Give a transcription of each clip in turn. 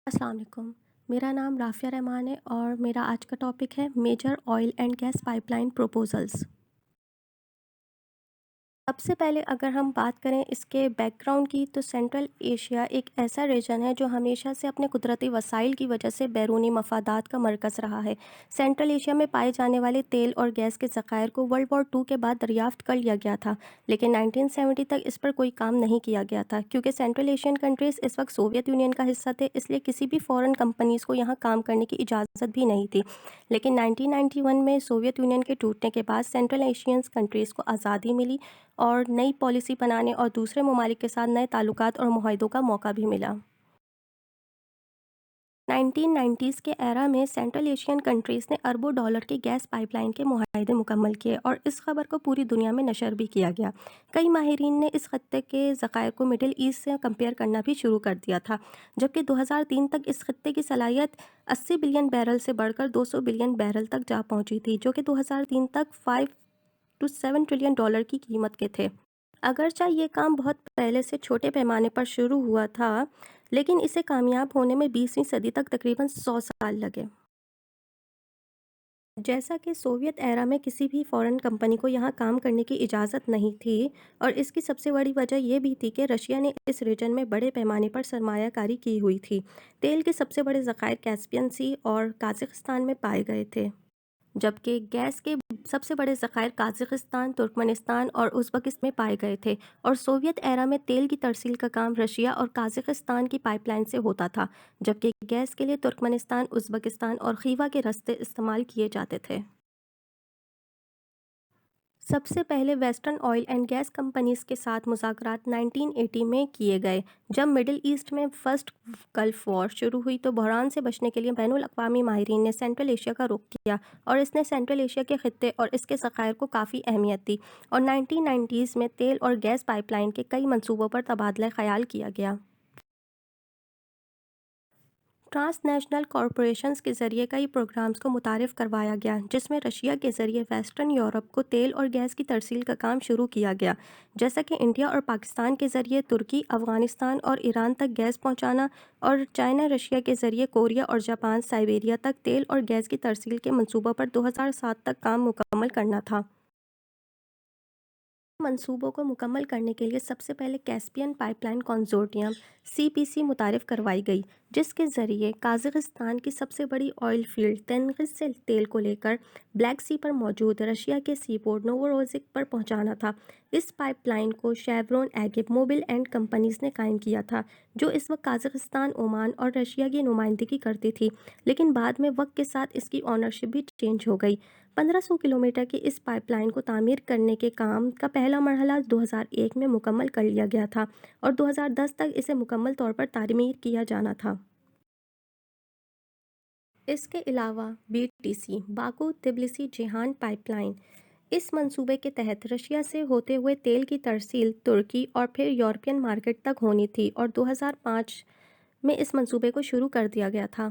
السلام علیکم۔ میرا نام رافیہ رحمان ہے اور میرا آج کا ٹاپک ہے major oil and gas pipeline proposals. سب سے پہلے اگر ہم بات کریں اس کے بیک گراؤنڈ کی تو سینٹرل ایشیا ایک ایسا ریجن ہے جو ہمیشہ سے اپنے قدرتی وسائل کی وجہ سے بیرونی مفادات کا مرکز رہا ہے۔ سینٹرل ایشیا میں پائے جانے والے تیل اور گیس کے ذخائر کو ورلڈ وار 2 کے بعد دریافت کر لیا گیا تھا، لیکن 1970 تک اس پر کوئی کام نہیں کیا گیا تھا کیونکہ سینٹرل ایشین کنٹریز اس وقت سوویت یونین کا حصہ تھے، اس لیے کسی بھی فورن کمپنیز کو یہاں کام کرنے کی اجازت بھی نہیں تھی۔ لیکن 1991 میں سوویت یونین کے ٹوٹنے کے بعد سینٹرل ایشین کنٹریز کو آزادی ملی اور نئی پالیسی بنانے اور دوسرے ممالک کے ساتھ نئے تعلقات اور معاہدوں کا موقع بھی ملا۔ 1990s کے ایرا میں سینٹرل ایشین کنٹریز نے اربوں ڈالر کے گیس پائپ لائن کے معاہدے مکمل کیے اور اس خبر کو پوری دنیا میں نشر بھی کیا گیا۔ کئی ماہرین نے اس خطے کے ذخائر کو مڈل ایسٹ سے کمپیئر کرنا بھی شروع کر دیا تھا، جبکہ 2003 تک اس خطے کی صلاحیت 80 بلین بیرل سے بڑھ کر 200 بلین بیرل تک جا پہنچی تھی، جو کہ 2003 تک 5 to 7 ٹریلین ڈالر کی قیمت کے تھے۔ اگرچہ یہ کام بہت پہلے سے چھوٹے پیمانے پر شروع ہوا تھا، لیکن اسے کامیاب ہونے میں 20ویں صدی تک تقریباً 100 سال لگے۔ جیسا کہ سوویت ایرا میں کسی بھی فورن کمپنی کو یہاں کام کرنے کی اجازت نہیں تھی، اور اس کی سب سے بڑی وجہ یہ بھی تھی کہ رشیا نے اس ریجن میں بڑے پیمانے پر سرمایہ کاری کی ہوئی تھی۔ تیل کے سب سے بڑے ذخائر کیسپین سی اور قازقستان میں پائے گئے تھے، جبکہ گیس کے سب سے بڑے ذخائر قازقستان، ترکمنستان اور ازبکستان میں پائے گئے تھے، اور سوویت ایرا میں تیل کی ترسیل کا کام رشیا اور قازقستان کی پائپ لائن سے ہوتا تھا، جبکہ گیس کے لیے ترکمنستان، ازبکستان اور خیوا کے راستے استعمال کیے جاتے تھے۔ سب سے پہلے western oil and gas companies کے ساتھ مذاکرات 1980 میں کیے گئے۔ جب مڈل ایسٹ میں فرسٹ گلف وار شروع ہوئی تو بحران سے بچنے کے لیے بین الاقوامی ماہرین نے سینٹرل ایشیا کا رخ کیا، اور اس نے سینٹرل ایشیا کے خطے اور اس کے ذخائر کو کافی اہمیت دی، اور 1990s میں تیل اور گیس پائپ لائن کے کئی منصوبوں پر تبادلہ خیال کیا گیا۔ ٹرانس نیشنل کارپوریشنز کے ذریعے کئی پروگرامز کو متعارف کروایا گیا، جس میں رشیا کے ذریعے ویسٹرن یورپ کو تیل اور گیس کی ترسیل کا کام شروع کیا گیا، جیسا کہ انڈیا اور پاکستان کے ذریعے ترکی، افغانستان اور ایران تک گیس پہنچانا، اور چائنا رشیا کے ذریعے کوریا اور جاپان سائبیریا تک تیل اور گیس کی ترسیل کے منصوبوں پر 2007 تک کام مکمل کرنا تھا۔ منصوبوں کو مکمل کرنے کے لیے سب سے پہلے کیسپین پائپ لائن کنسورٹیم (CPC) متعارف کروائی گئی، جس کے ذریعے قازقستان کی سب سے بڑی آئل فیلڈ تنغیز سے تیل کو لے کر بلیک سی پر موجود رشیا کے سی پورٹ نووروزسک پر پہنچانا تھا۔ اس پائپ لائن کو شیورون، ایگپ، موبل اینڈ کمپنیز نے قائم کیا تھا، جو اس وقت قازقستان، عمان اور رشیا کی نمائندگی کرتی تھی، لیکن بعد میں وقت کے ساتھ اس کی اونرشپ بھی چینج ہو گئی۔ 1500 کلومیٹر کی اس پائپ لائن کو تعمیر کرنے کے کام کا پہلا مرحلہ 2001 میں مکمل کر لیا گیا تھا، اور 2010 تک اسے مکمل طور پر تعمیر کیا جانا تھا۔ اس کے علاوہ BTC Baku Tbilisi Ceyhan pipeline, اس منصوبے کے تحت رشیا سے ہوتے ہوئے تیل کی ترسیل ترکی اور پھر یورپین مارکیٹ تک ہونی تھی، اور 2005 میں اس منصوبے کو شروع کر دیا گیا تھا۔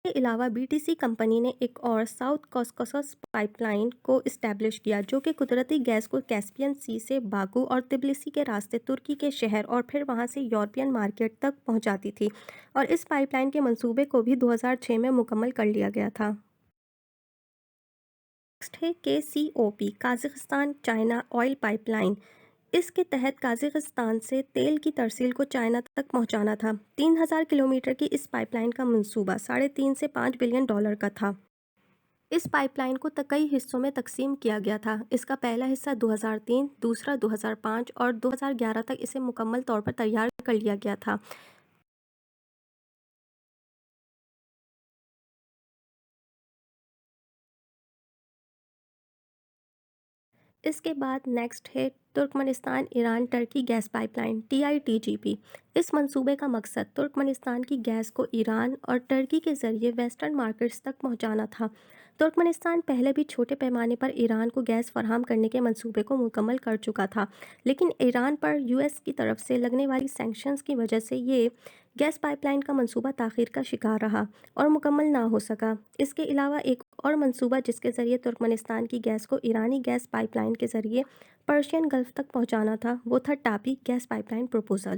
اس کے علاوہ BTC کمپنی نے ایک اور ساؤتھ کاکاسس پائپ لائن کو اسٹیبلش کیا، جو کہ قدرتی گیس کو کیسپین سی سے باکو اور تبلیسی کے راستے ترکی کے شہر اور پھر وہاں سے یورپین مارکیٹ تک پہنچاتی تھی، اور اس پائپ لائن کے منصوبے کو بھی 2006 میں مکمل کر لیا گیا تھا۔ نیکسٹ ہے KCOP Kazakhstan China oil pipeline. اس کے تحت قازقستان سے تیل کی ترسیل کو چائنا تک پہنچانا تھا۔ 3000 کلومیٹر کی اس پائپ لائن کا منصوبہ 3.5 سے 5 بلین ڈالر کا تھا۔ اس پائپ لائن کو کئی حصوں میں تقسیم کیا گیا تھا۔ اس کا پہلا حصہ 2003، دوسرا 2005 اور 2011 تک اسے مکمل طور پر تیار کر لیا گیا تھا۔ اس کے بعد نیکسٹ ہے Turkmenistan Iran Turkey gas pipeline TITGP۔ اس منصوبے کا مقصد ترکمنستان کی گیس کو ایران اور ٹرکی کے ذریعے ویسٹرن مارکیٹس تک پہنچانا تھا۔ ترکمنستان پہلے بھی چھوٹے پیمانے پر ایران کو گیس فراہم کرنے کے منصوبے کو مکمل کر چکا تھا، لیکن ایران پر US کی طرف سے لگنے والی سینکشنز کی وجہ سے یہ گیس پائپ لائن کا منصوبہ تاخیر کا شکار رہا اور مکمل نہ ہو سکا۔ اس کے علاوہ ایک اور منصوبہ جس کے ذریعے ترکمنستان کی گیس کو ایرانی گیس پائپ لائن کے ذریعے پرشین گلف تک پہنچانا تھا، وہ تھا ٹاپی گیس پائپ لائن پروپوزل۔